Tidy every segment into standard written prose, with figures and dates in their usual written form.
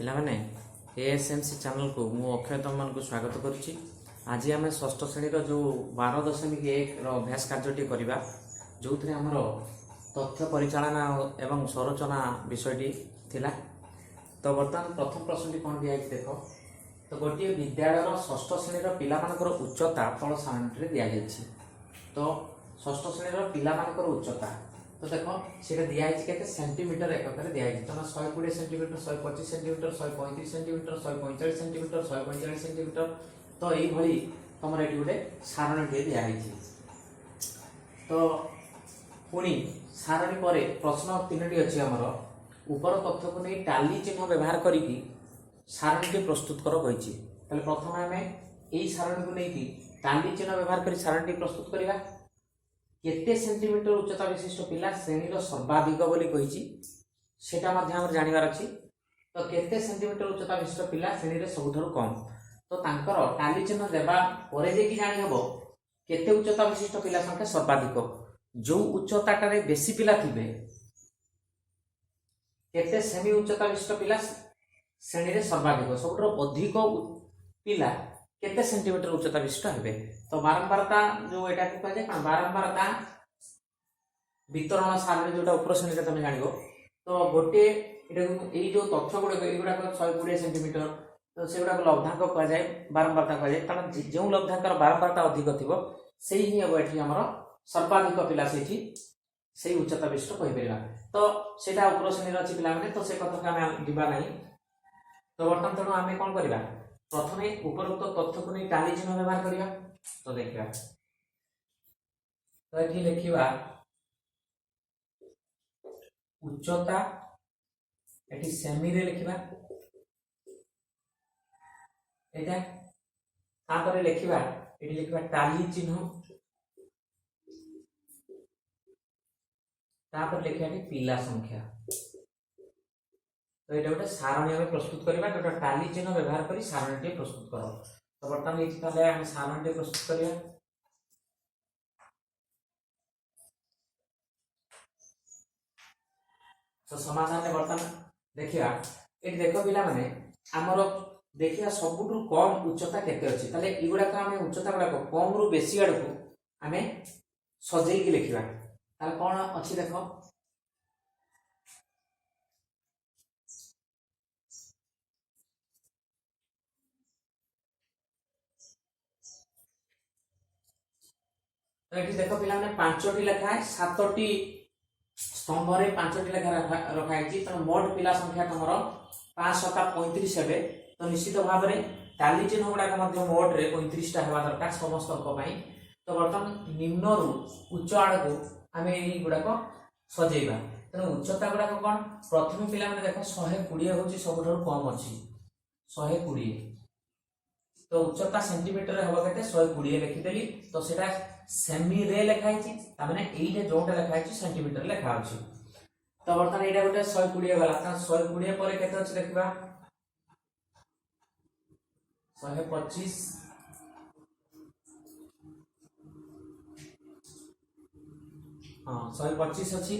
ପିଲାମାନେ ଏଏସ୍ଏମ୍ସି ଚ୍ୟାନେଲକୁ ମୁଁ ଅକ୍ଷୟ ତମମାନଙ୍କୁ ସ୍ୱାଗତ କରୁଛି। ଆଜି ଆମେ ଷଷ୍ଠ ଶ୍ରେଣୀର ଯେଉଁ 12.1ର ଅଭ୍ୟାସ କାର୍ଯ୍ୟଟି କରିବା, ଯେଉଁଥିରେ ଆମର ତଥ୍ୟ ପରିଚାଳନା ଏବଂ ସଂରଚନା ବିଷୟଟି ଥିଲା। ତ ବର୍ତ୍ତମାନ ପ୍ରଥମ ପ୍ରଶ୍ନଟି କ'ଣ ଦିଆଯାଇଛି ଦେଖ। ତ ଗୋଟିଏ ବିଦ୍ୟାଳୟର ଷଷ୍ଠ ଶ୍ରେଣୀର ପିଲାମାନଙ୍କର ଉଚ୍ଚତା ତଳ ସାରଣୀରେ ଦିଆଯାଇଛି। ତ ଷଷ୍ଠ ଶ୍ରେଣୀର ପିଲାମାନଙ୍କର ଉଚ୍ଚତା तो देख सीटा दिखाई के सेंटीमीटर एकक दिखाई तुम 120 centimetre 125 centimetre 135 centimetre 145 centimetre 145 centimetre तो यही तुम ये गोटे सारणी दिखाई। तो पुणी सारणी पर प्रश्न 3टी अच्छी आमर ऊपर तथ्य को नहीं टाली चिन्ह व्यवहार करके सारणी प्रस्तुत कर कही। प्रथम आम यही सारणी को लेकिन टाली चिन्ह व्यवहार कर सारणी प्रस्तुत करवा। केते सेंटीमीटर उच्चता विशिष्ट पिला श्रेणीर सर्वाधिक बोली कही सेटा जानवर अच्छी। तो केते सेंटीमीटर उच्चता विशिष्ट पिला श्रेणी सबुठारु कम तो तांकर टाली चिन्ह देबा परे जे कि जानि हबो केते उच्चता विशिष्ट पिला संख्या सर्वाधिक। जो उच्चताटारे बेसी पिला थिबे केते सेमी उच्चता विशिष्ट पिला श्रेणी रे सर्वाधिक सबुठारु अधिक पिला केते सेंटीमीटर उच्चता विशिष्ट हेबे। तो बारंबारता जो एटा को कहे जाय बारंबारता वितरण सारणी जोटा ऊपर श्रेणी रे तमे जानिबो। तो गोटे एटा एई जो तथ्य गुडे एगुडा 120 सेंटीमीटर तो सेगुडा को लब्धांक कह जाय बारंबारता कह जाय कारण जो लब्धांकर बारंबारता अधिक थिबो सेही ही हेबो एठी हमर सर्वाधिक पिला सेठी सेही उच्चता विशिष्ट कहि परिबा। तो सेटा ऊपर श्रेणी रे अछि पिला माने तो से कथा का हम दिबा नाही। तो वर्तमान तणो आमे कोन करिबा प्रथमे उपरोक्त तथ्य को नहीं टाली चिन्ह व्यवहार करिया। तो देखिबा तो एठी लिखिबा उच्चता एठी सेमी रे लिखिबा एटा तापरे लिखिबा एठी लिखिबा टाली चिन्ह तापर लिखिबा पिला संख्या। तो ये गोटे सारणी आम प्रस्तुत करवा गोटे टाली चिन्ह व्यवहार कर सारणी प्रस्तुत कर। तो बर्तमान ये आम सारणी प्रस्तुत करवा। तो समाधान बर्तमान देखिया ये देख पिला माने आमर देखिया सबुठु कम उच्चता केते अछि ताले इगुडा का आम उच्चता गुडा कम रु बेसी आड़ को आम सजेई लिखिबा। ताले कोन अछि देखो तो ये देख पिला 5टी लेखा है 7टी स्तंभ रे 5टी लेखा रखाई तेणु मोट पिला संख्या तुम 5×7=35 हे। तो निश्चित भाव में टाली चिन्ह गुड़ाक मोट रे 35टा हेबा दरकार समस्त। तो बर्तमान निम्न रु उच्च आड़ को आम गुड़ाक सजेबा। तेणु उच्चता गुड़ाक कौन प्रथम पिला माने देख 120 हूँ सबुठारु कम अच्छी 120। तो उच्चता सेंटीमीटर हम के 120 लिखिदेली। तो सेटा सेमी रे लिखाई ताने एइटे जोटा लिखाई सेंटीमीटर लिखा अछि। तो बर्तमान एटा गोटे 120 गला 120 पर केते अछि देखिबा 125 हां 125 अछि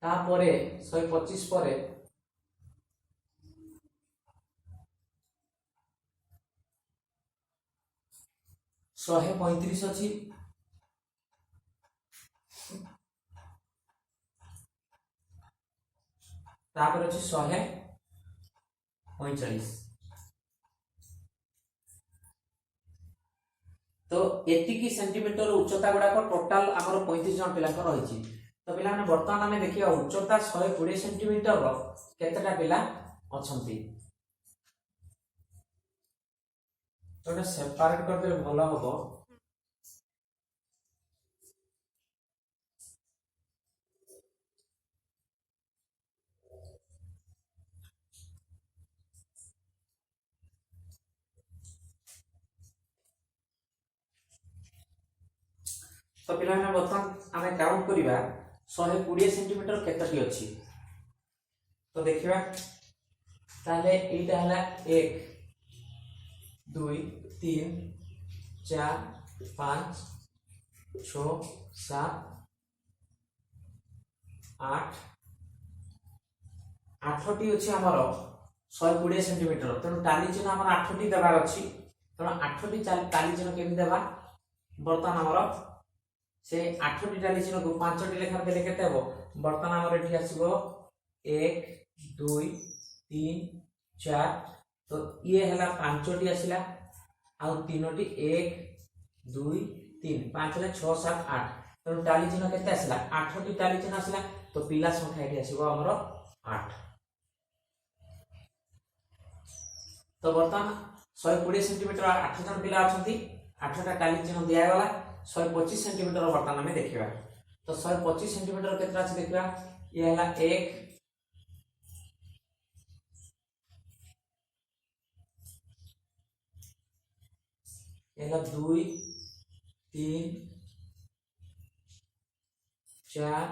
तापरे 125 परे 135 अच्छी तापर अच्छी 145। तो एतिकी सेंटीमीटर उच्चता गुड़ाक टोटाल आमर 35 जन पिला रही। तो पिला माने वर्तमान आम देखिए उच्चता 120 सेंटीमीटर केतेटा पिला अछंती तो सेपारेट करदे भल हम। तो पिला बर्तमान आम काउंट करवा 120 सेंटीमीटर केतटी अच्छी। तो देखिबा ताले एटा हला 1 2 3 4 5 6 7 8 आठटी अच्छी आमर 120 सेंटीमीटर तेणु टाली चिन्ह आमर 8टी देवार अच्छी तेणु 8टी टाली चिन्ह केमी देवा बर्तमान आमर से 8टी टाली चिन्ह को 5टी लेखा देले केते हो बर्तमान आमर एठी आसीबो 1 2 3 4 तो ये हला 5टी आसिला आ 3टी 1 2 3 5 ले 6 7 8 तेणु टाली चिन्ह केते आसिला 8टी टाली चिन्ह आसिला तो पिला संख्या एठी आसीबो आमर 8 तो बर्तमान 120 सेंटीमीटर 8 जन पिला अछंती 8टा टाली चिन्ह दिया गला 125 सेंटीमीटर बर्तमान हमें देखिबा तो 125 सेंटीमीटर केतना अछि देखिबा ये हला 1 एला 2 3 4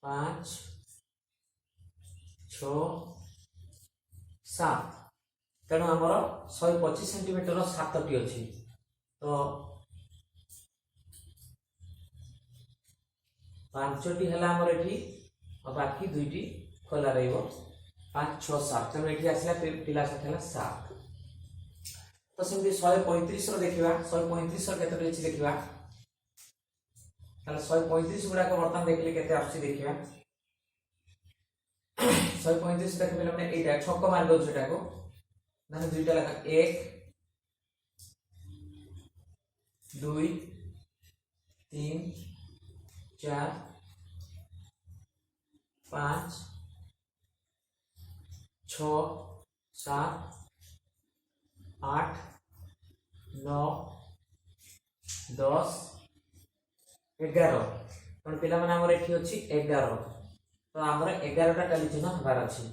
5 6 7 तेणु आमर 125 सेंटीमीटर 7टी अच्छी तो 5टी है आमर एठी और बाकी 2टी खोला रहिबो 5 6 7 तेणु एठी आसिला पिला संख्या 7 तो सेमती 135 रो देखिबा 135 रो केते अछि देखिबा ताले 135 गुडा को बर्तन देखले केते आछि देखिबा 135 देख पहले हमने एटा छक्का मार दो छटा को माने दुईटा लगा 1 2 3 4 5 6 7 8 9 10 11 पण पिला माने हमर एठी अछि 11 तो हमर 11टा टाली चिन्ह हबार अछि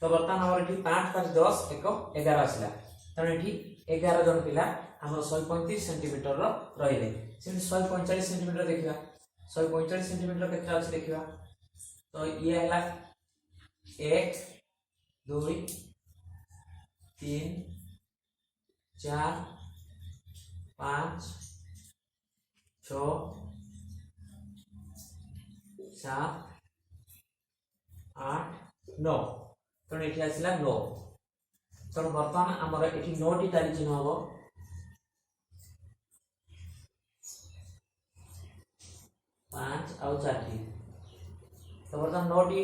तो बर्तमान हमर एठी 5 5 10 1 11 आसिला तने एठी 11 जन पिला हमर 135 सेंटीमीटर रो रहिले सेम 145 सेंटीमीटर देखिबा 145 सेंटीमीटर केतना अछि देखिबा तो ये हला 1 2 3 4 5 6 7 8 9 तो एठी आसिला 9 तो बर्तमान हमर एठी 9टी टाली चिन्ह हबो 5 और 4टी तो बर्तमान 9टी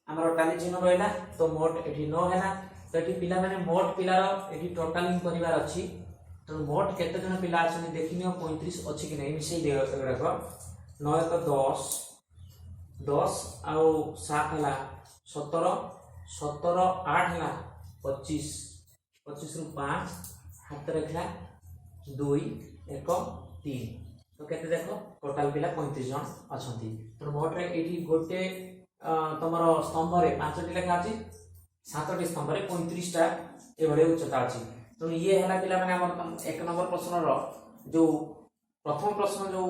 हमर टाली चिन्ह रहला तो मोट एठी 9 हैला तो एठी पिला माने मोट पिलार एठी टोटलिंग करिवार अछि तो मोट केते जन पिला अछि देखिनियो 35 अछि कि नै मिसै देयो एगरा को 9 तो 10 10 और 7 हला 17 17 8 हला 25 25 रु 5 हाथ रखला 2 1 3 तो केते देखो टोटल पिला 35 जन अछंती तो मोट रे एठी गोटे तमरो स्तंभ रे 5टी लेखा अछि 7टी स्तंभ रे 35 टा ए भले उच्चता अछि तो ये हला पिला माने हमर 1 नंबर प्रश्न रो जो प्रथम प्रश्न जो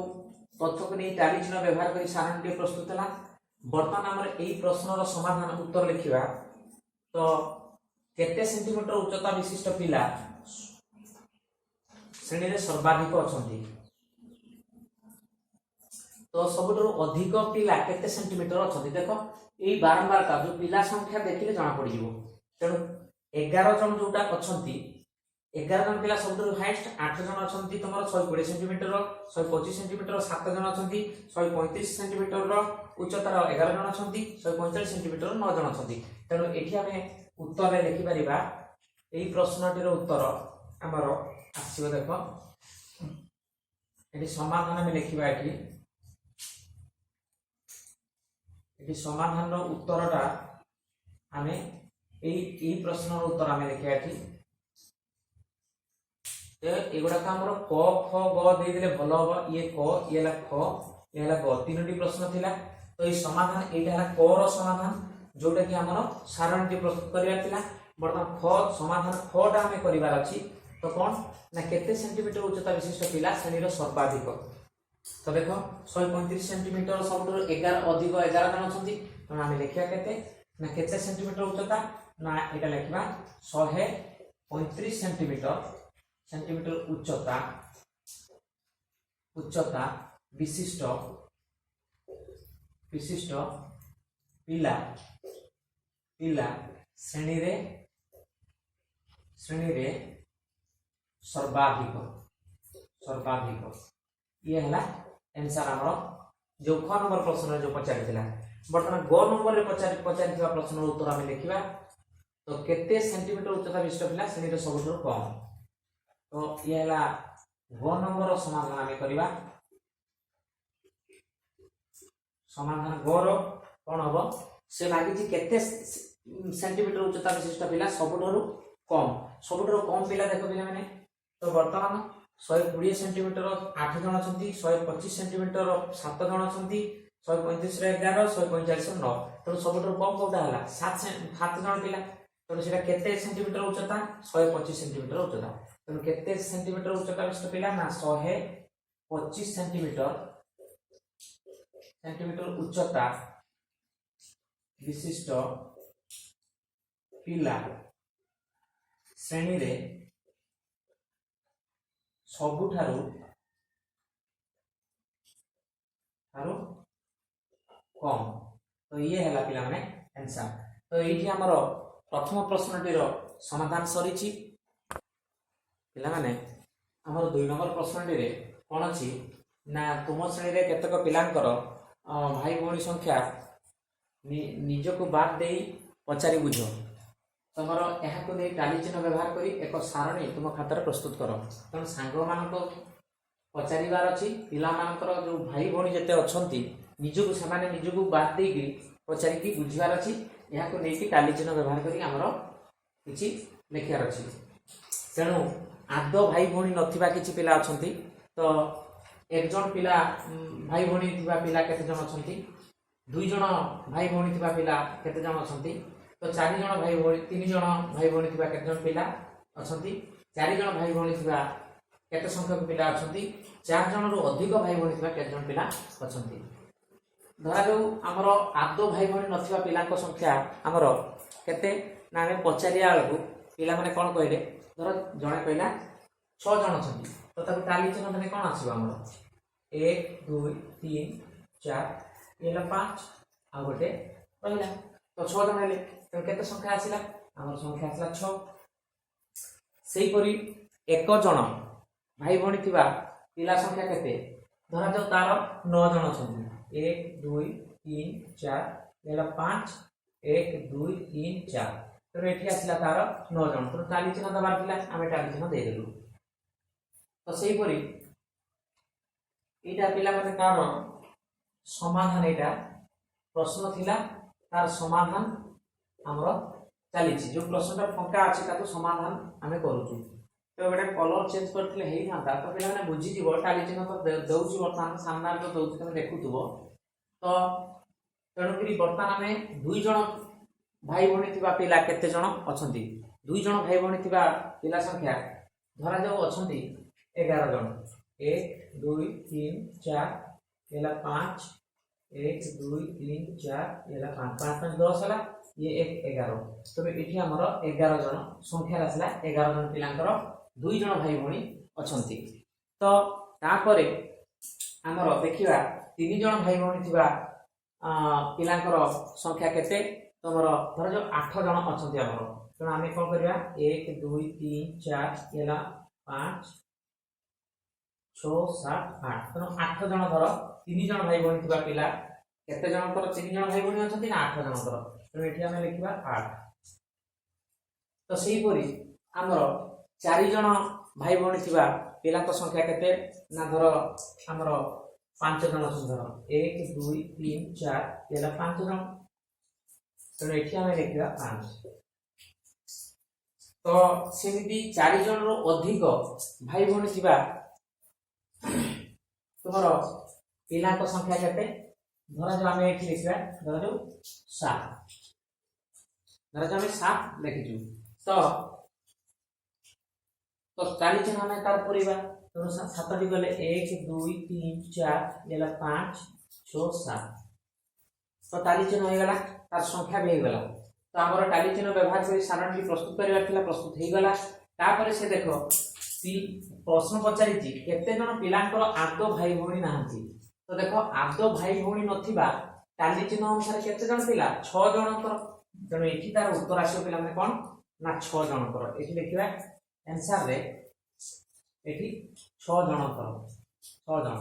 तथ्य को नै टाली चिन्ह व्यवहार करी सारणटी प्रस्तुत हला वर्तमान हमर एई प्रश्न रो समाधान उत्तर लिखिबा तो केते सेंटीमीटर उच्चता विशिष्ट पिला श्रेणी रे सर्वाधिक अछंती तो सबुठु अधिक पिला केते सेंटीमीटर अछंती देखो एई बारंबार का जो पिला संख्या देखिले जाना पड़ी जिवो तेणु 11 जन जोटा अछंती 11 जन पिला सबुठु हाईएस्ट 8 जन अछंती तमर 120 सेंटीमीटर 125 सेंटीमीटर 7 जन अछंती 135 सेंटीमीटर उच्चतार 11 जन अछंती 145 सेंटीमीटर 9 जन अछंती तेणु एठी हमें उत्तर रे लिखि परिबा एई प्रश्नटिर उत्तर हमरो आसीबो देखो एठी समाधान में लिखिबा एठी समाधान रो उत्तरटा हमें एई प्रश्न रो उत्तर हमें लिखिबा एठी ते एगुडा का हमरो क ख ग दे देले भलो हो ये क ये ला ख ये ला ग तीनटी प्रश्न थिला तो ए समाधान एटा हला क रो समाधान जोटा कि हमरो सारणटी प्रस्तुत करिया थिला वर्तमान ख समाधान ख टा हमें करिवार अछि तो कोन ना केते सेंटीमीटर उच्चता विशिष्ट पिला श्रेणी रो सर्वाधिक तो देखो 135 सेंटीमीटर सबुठु 11 अधिक 11 जन अछंती तेणु आम लिखा केते सेंटीमीटर उच्चता ना यहाँ लिखा 135 सेंटीमीटर उच्चता विशिष्ट पिला श्रेणी रे सर्वाधिक ये है आंसर आमर जो ख नंबर प्रश्न जो पचारि बर्तमान ग नंबर रे पचारि प्रश्न उत्तर आम लिखा तो केते सेंटीमीटर उच्चता विशिष्ट पिला श्रेणी रे सबुठ कम तो ये है ग नंबर समाधान आम करवा समाधान ग रो कौन हम से मागिची केते सेंटीमीटर उच्चता विशिष्ट पिला सबुठ कम पिला देख पिला माने तो वर्तमान 120 सेंटीमीटर 8 जन अच्छा 125 सेंटीमीटर 7 जन अच्छा 135 11 145 9 तो सबुठ कम कौटा है 7 जन पिला तो सेटा केते सेंटीमीटर उच्चता 125 सेंटीमीटर उच्चता तो केते सेंटीमीटर उच्चता विशिष्ट पिला ना 125 सेंटीमीटर उच्चता विशिष्ट पिला श्रेणी रे सबुठारु कम तो ये है पिला माने आंसर तो ये हमर प्रथम प्रश्नटीर समाधान सरी पिला माने हमर 2 नंबर प्रश्नटी रे कोन अछि ना तुम श्रेणी रे केतक पिलांकर भाई भौणी संख्या निजको बात दे पचारि बुझ तुमर यहाँ को टाली चिन्ह व्यवहार करी एक सारणी तुम खातार प्रस्तुत कर तेणु सांग मान पचार अच्छी पिला जो भाई भौणी जिते अच्छा निजक से निजक बात देकी पचारिकी बुझार अच्छी यहाँ को लेकिन टाली चिन्ह व्यवहार करी आमर कि लिखार अच्छी तेणु आद भाई भौणी नथिबा किछि पिला अछंती तो एक जन पिला भाई भौणी थिबा पिला केते जन अछंती 2 जन भाई भौणी थिबा पिला केते जन अछंती तो 4 जन भाई भौणी 3 जन भाई भौणी थिबा केते जन पिला अछंती 4 जन भाई भौणी थिबा केते संख्यक पिला अछंती 4 जन रो अधिक भाई भौणी थिबा केते जन पिला अछंती धरा जो हमर आदो भाई भौणी नथिबा पिलांक संख्या हमर केते ना हम पचारिया बेलू पिला माने कोन कहले धर जणे कहला 6 जन अछंती तो ताको टाली चिन्ह माने कोन आसीबो हमर 1 2 3 4 ये 5 आ गोटे रहला तो 6 जन हेले तो केते संख्या आसिला हमर संख्या आसिला 6 सेही परी एक जन भाई भौणी थिबा पिला संख्या केते धरा जो तार 9 जन अछंती 1 2 3 4 एला 5 1 2 3 4 तो एठी आसिला तार 9 जन तो टाली चिन्ह दबार पिला आमे टाली चिन्ह दे देलु तो सेही परी एटा पिला माने तार समाधान एटा प्रश्न थिला तार समाधान हमरो चली जो प्रश्नटा फंका अछि ताको समाधान आमे करूछु तो बेटा कलर चेंज करथिले हेई थांता तो पिला माने बुझी जीवो टाली चिन्ह तो दउची वर्तमान सामना जो दउची तमे देखुथुबो तो तेणुकरी वर्तमान आमे 2 जन भाई भौणी थिबा पिला केते जन अछंती 2 जन भाई भौणी थिबा पिला संख्या धरा जाऊ अछंती 11 जन 1 2 3 4 एला 5 1 2 3 4 एला 5 5 5 10 हला ये 1 11 तो एठी हमर 11 जन संख्या आसला 11 जन पिलांकर 2 जन भाई भौणी अछंती तो तापरे हमर देखिबा 3 जन भाई भौणी थिबा पिलांकर संख्या केते तमर धर जो 8 जन अछंती हमर तो आमे कोन करबा 1 2 3 4 एला 5 6 7 8 तो 8 जन धर 3 जन भाई भौणी थिबा पिला केते जन कर 3 जन भाई भौणी अछंती ना 8 जन कर तो एठी आमे लिखिबा 8 तो सेही परी हमर 4 जन भाई भौणी थिबा पिला को संख्या केते ना धर हमर 5 जन अछंती धर 1 2 3 4 एला 5 जन तो एठी आमे लिखिबा 5 तो सेमिति 4 जन रो अधिक भाई भौणी थिबा तुमर पिला को संख्या केते धरा जो आमे एठी लिखबा धरा जो 7 धरा जो आमे 7 लिखिजु तो 40 जन आमे तार पुरीबा तो 7 डी गले 1 2 3 4 एला 5 6 7 तो टाली चिन्ह हो गला तार संख्या भी हो गला तो हमर टाली चिन्ह व्यवहार कर सारणटी प्रस्तुत करबा थिला प्रस्तुत हो गला तापर से देखो प्रश्न पचारि केते जन पिलांकर आदो भाई भौणी नाहंती तो देखो आदो भाई भौणी नथिबा टाली चिन्ह अनुसार केते जन पिला 6 जनकर तेणु एठी तार उत्तर आसियो पिला माने कोन ना 6 जनकर एठी लिखिबा आंसर रे एठी 6 जनकर 6 जन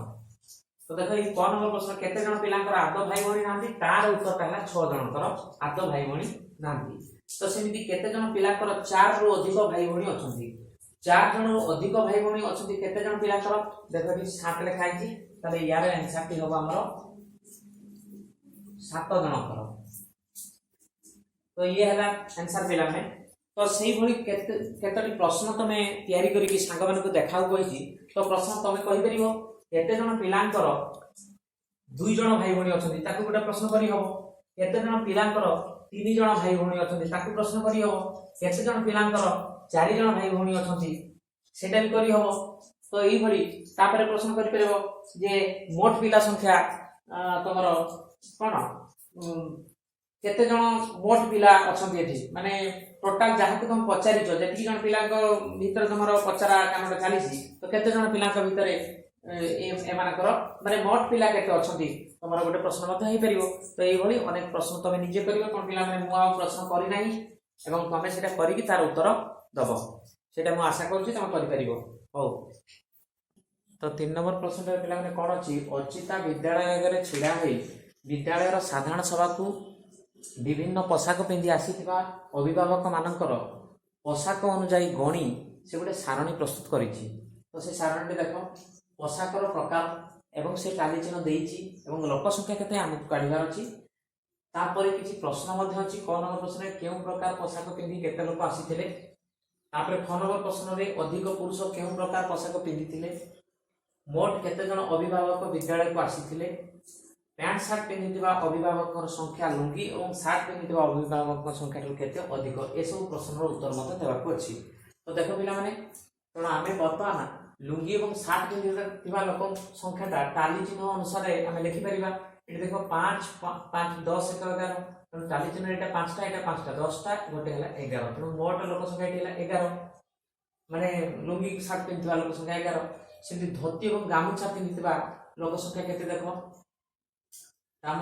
तो देखो ये कौन नंबर प्रश्न केते जन पिलांकर आदो भाई भौणी नाहंती तार उत्तर कहला 6 जनकर आदो भाई भौणी नाहंती तो सेमिति केते जन पिलांकर 4 रु अधिक भाई भौणी अछंती 4 जन रु अधिक भाई भौणी अछंती केते जन पिलांकर देखो एठी 7 लिखा आइछि तले यार आंसर टी होबा हमरो 7 जनकर तो ये हला आंसर पिला में तो सही भली केतटी प्रश्न तमे तयारी करी कि सांग मानको देखाउ कहिछि तो प्रश्न तमे कहि परिबो केते जन पिलांकर 2 जन भाई भौणी अछंती ताकू गोटे प्रश्न करी हबो केते जन पिलांकर 3 जन भाई भौणी अछंती ताकू प्रश्न करी हबो केते जन पिलांकर 4 जन भाई भौणी अछंती सेटा भी करी हबो तो एई भली तापर प्रश्न करि परबो जे मोट पिला संख्या तमरो कोन केते जन मोट पिला अछंती एठी माने टोटल जहा को तुम पचारिचो जेति जन पिलांक भीतर तमरो पचारा कामटा चालीसी तो केते जन पिलांक भीतर ए मानकर माने मोट पिला केते अछंती तमरो गोटे प्रश्न मत हेई परिबो तो एई भली अनेक प्रश्न तमे निजे करिवो कोन पिला माने मुआ प्रश्न करि नाही एवं तमे सेटा करिकि तार उत्तर दबो सेटा मु आशा करूची तमे करि परिबो हो तो 3 नंबर प्रश्न रे पिला माने कोन अछि अर्चिता विद्यालय आगे छिड़ा होई विद्यालय रो साधारण सभा को विभिन्न पोशाक पिंधि आसीथिबा अभिभावक मानकर पोशाक अनुसार गणी से गोटे सारणी प्रस्तुत करिछि तो से सारणी देखो पोशाकर प्रकार एवं से टाली चिन्ह देइछि एवं लोक संख्या केते हमकु काढिबार अछि तापर किछि प्रश्न मध्ये अछि कोन नंबर प्रश्न रे केउ प्रकार पोशाक पिंधि केते लोक आसीथिले तापर ख नंबर प्रश्न रे अधिक पुरुष केउ प्रकार पोशाक पिंधिथिले मोट केते जन अभिभावक विद्यालय को आसीथिले पैंट शर्ट पिंधिथिबा अभिभावक संख्या लुंगी और शर्ट पिंधिथिबा अभिभावक संख्या केते अधिक ए सब प्रश्न रो उत्तर मते देबाक अछि तो देखो पिला माने तणा आमे वर्तमान लुंगी और शर्ट पिंधिथिबा लोक संख्याटा टाली चिन्ह अनुसार आमे लिखि परिबा एठी देखो 5 5 10 11 तणा टाली चिन्ह एटा 5टा एटा 5टा 10टा गोटे हला 11 तणा मोट लोक संख्या एठी हला 11 माने लुंगी शर्ट पिंधिथिबा लोक संख्या 11 सेठी धोती और गामुछा पिंधिथिबा लोक संख्या केते देखो ताम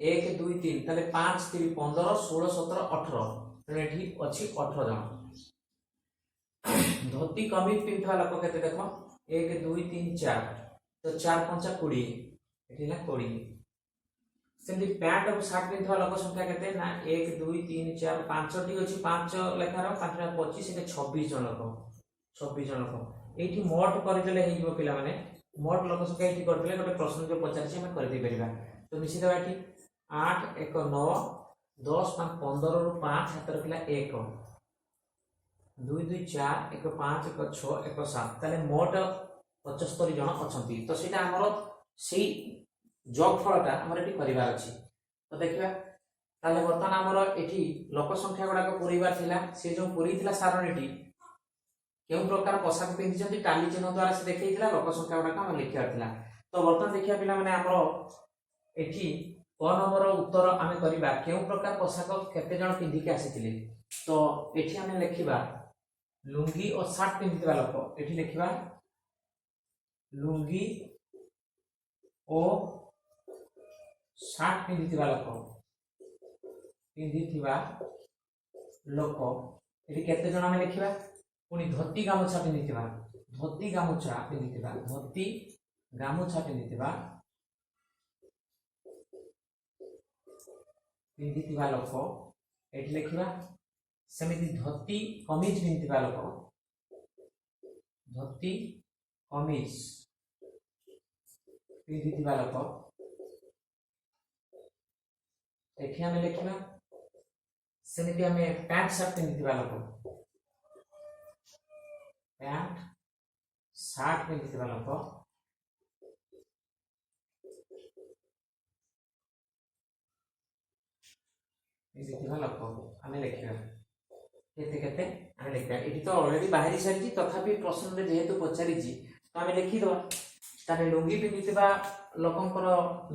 1 2 3 तले 5 3 15 16 17 18 तने एठी अछि 18 जन धोती कमीज पिंधवा लोक केते देखो 1 2 3 4 तो 4 5 20 एठी ना 20 सेठी पैंट और शर्ट पिंधवा लोक संख्या केते ना 1 2 3 4 5 टी अछि 5 लेखार 5 25 एटे 26 जन लोक 26 जन लोक एठी मोट कर देले हे जो पिला माने मोट लोक संख्या एठी कर देले गोटे प्रश्न जो पचारछि हम कर दे परिबा तो मिसी देबा एठी 8 1 9 10 5 15 रु 5 हाथ रखला 1 2 2 4 1 5 1 6 1 7 ताले मोट 75 जन अछंती तो सेटा हमरो सेही जॉब फलटा हमर एठी परिवार अछि तो देखिबा ताले वर्तमान हमरो एठी लोक संख्या गुडा को परिवार थिला से जो पुरी थिला सारणीटी केउ प्रकार पोशाक पिंधि जंती टाली चिन्ह द्वारा से देखैथिला लोक संख्या गुडा हम लिखिया थिला तो वर्तमान देखिया पिला माने हमरो एठी क नंबर उत्तर आमे करिबा केउ प्रकार पोशाक केते जन पिंधि के आसीथिले तो एठी आमे लिखिबा लुंगी और शर्ट पिंधिबा लोक एठी लिखिबा लुंगी ओ शर्ट पिंधिबा लोक एठी केते जन आमे लिखिबा पुनी धोती गामुछा पिंधिबा धोती गामुछा पिंधिबा लोक एठी लिखिबा सेमिति धोती कमीज पिंधिबा लोक धोती कमीज पिंधिबा लोक एठी हमें लिखिबा सेमिति हमें पैंट शर्ट पिंधिबा लोक पैंट शर्ट पिंधिबा लोक पिंधिबा लोक हमें लिखिबा केते केते हमें लिखिबा एठी तो ऑलरेडी बाहरी सारी तथापि प्रश्न रे जेहेतु पचारी जी तो हमें लिखि दवा ताने लुंगी पिंधिथिबा लोकंकर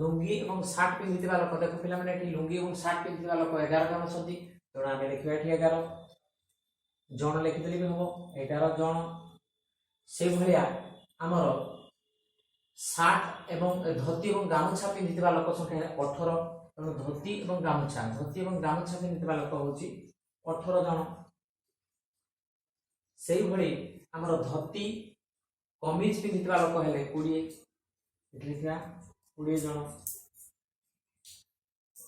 लुंगी एवं सार्ट पिंधिथिबा लोक देखो पिला माने एठी लुंगी एवं सार्ट पिंधिथिबा लोक 11 जन अछंती तेणु आमे लिखिबा एठी 11 जन लिखिदेले भी हबो 11 जन से भलिया हमर सार्ट एवं धोती एवं गामुछा पिंधिथिबा लोक संख्या 18 तेणु धोती एवं गामुछा पिंधिथिबा लोक होची 18 जन सेही भली हमर धोती कमीज पिंधिथिबा लोक हेले 20 लिखिया 20 जन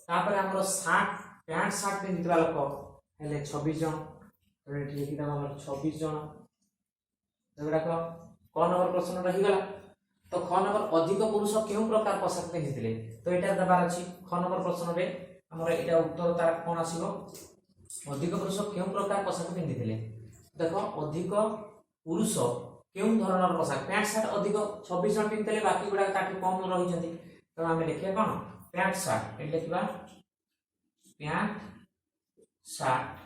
तापर हमर सार्ट पैंट सार्ट पिंधिथिबा लोक हेले 26 जन तो एठी लिखिदा हमर 26 जन एगुडा क नंबर प्रश्न रही गला तो ख नंबर अधिक पुरुष केउ प्रकार पोशाक पिंधिथिले तो एटा दबार अछि ख नंबर प्रश्न रे हमर एटा उत्तर तार कोन आसीबो अधिक पुरुष केउ प्रकार पोशाक पिंधिथिले देखो अधिक पुरुष केउ धरणर पोशाक पैंट शर्ट अधिक 26 जन पिंधिथिले बाकी गुडा ताठी कम रही जंती तो हमें देखिया कोन पैंट शर्ट ए लिखबा पैंट शर्ट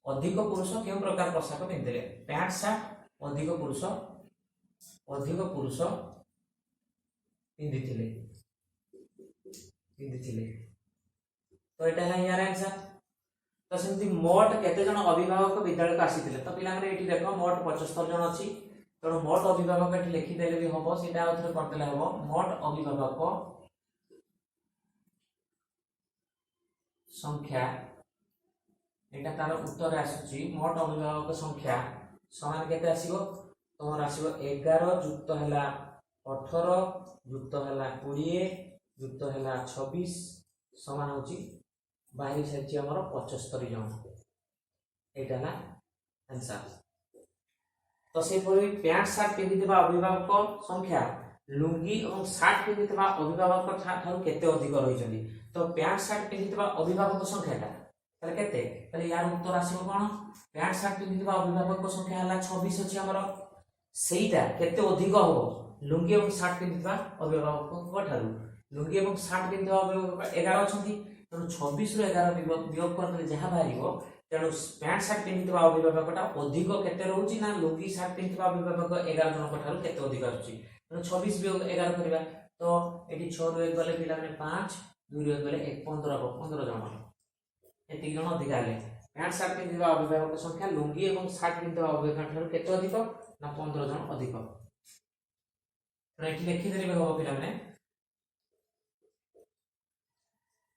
अधिक पुरुष केउ प्रकार पोशाक पिंधिथिले पैंट शर्ट अधिक पुरुष पिंधिथिले तो एटा है यार आंसर तो सेमती मोट केते जन अभिभावक विद्यालय को आसीथिले तो पिला माने एठी देखो मोट 75 जन अछि तो मोट अभिभावक एठी लिखि देले भी हबो सेटा आउथरे करदेले हबो मोट अभिभावक संख्या एटा तार उत्तर आसुची मोट अभिभावक संख्या समान केते आसीबो तोमर आसीबो 11 युक्त हला 18 युक्त हला 20 युक्त हला 26 समान होची बाहरी साइज हमर 75 जन एटा ना आंसर तो से परि पैंट शर्ट पिंधिथिबा अभिभावक संख्या लुंगी और शर्ट पिंधिथिबा अभिभावक ठारू केते अधिक रही जंदी तो पैंट शर्ट पिंधिथिबा अभिभावक संख्याटा ताले केते ताले यार उत्तर आसीबो कोन पैंट शर्ट पिंधिथिबा अभिभावक संख्या हला 26 अछि हमर सेईटा केते अधिक होबो लुंगी और शर्ट पिंधिथिबा अभिभावक ठारू लुंगी और शर्ट पिंधिथिबा अभिभावक 11 अछंती तेणु 26 रु 11 वियोग करले जहा बाहरिबो तेणु पैंट शर्ट पिंधिथिबा अभिभावकटा अधिक केते रहउची ना लुंगी शर्ट पिंधिथिबा अभिभावक 11 जन ठारू केते अधिक आछी तेणु 26 वियोग 11 करबा तो एटी 6 रु 1 गले पिला माने 5 2 रु 1 गले 1 15 जन एति जन अधिक आले पैंट शर्ट पिंधिथिबा अभिभावक संख्या लुंगी एवं शर्ट पिंधिथिबा अभिभावक ठारू केते अधिक ना 15 जन अधिक तो एटी लिखि देले हो पिला माने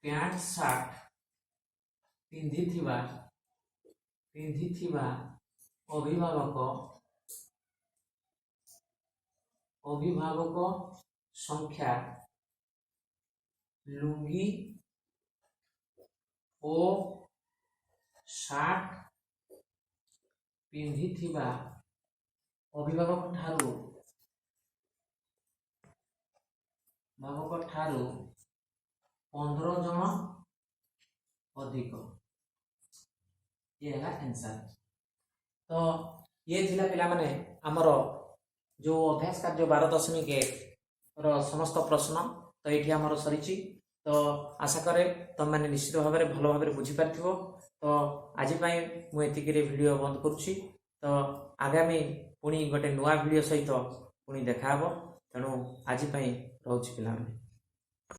पैंट शर्ट पिंधिथिबा अभिभावक संख्या लुंगी ओ शर्ट पिंधिथिबा अभिभावक ठारू 15 जन अधिक ये है आंसर तो ये थिला पिला माने हमर जो अभ्यास कार्य 12.1 रो समस्त प्रश्न तो ये हमर सरीची तो आशा करे तुम मैंने निश्चित भाव में भल भाव बुझी पारथिबो तो आज मु एतिक वीडियो बंद करुच्ची तो आगामी पुणी गोटे नुआ वीडियो सहित पुणी देखा तेणु आज रोच पिला।